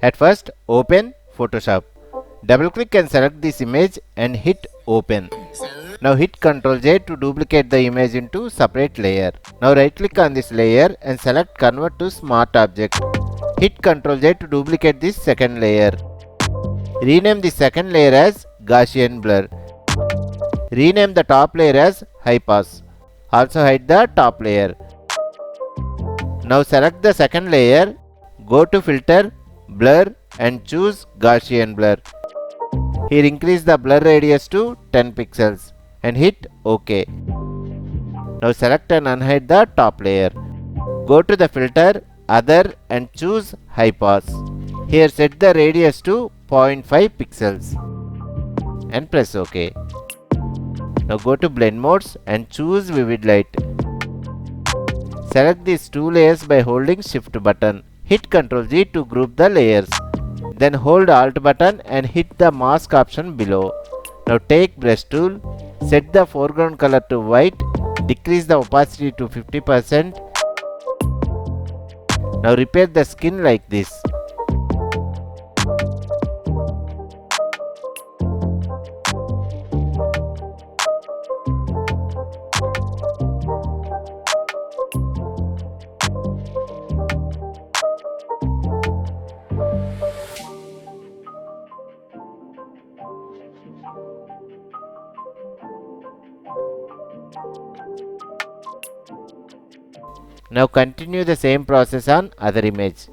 At first, open Photoshop. Double click and select this image and hit open. Now hit Ctrl J to duplicate the image into separate layer. Now right click on this layer and select convert to smart object. Hit Ctrl J to duplicate this second layer. Rename the second layer as Gaussian blur. Rename the top layer as high pass. Also hide the top layer. Now select the second layer, go to filter, blur and choose Gaussian blur. Here increase the blur radius to 10 pixels and hit OK. Now select and unhide the top layer. Go to the filter, other and choose high pass. Here set the radius to 0.5 pixels and press OK. Now go to blend modes and choose vivid light. Select these two layers by holding shift button. Hit Ctrl G to group the layers. Then hold alt button and hit the mask option below. Now take brush tool, set the foreground color to white, decrease the opacity to 50%. Now repair the skin like this. Now continue the same process on other image.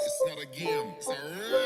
It's not a game. It's a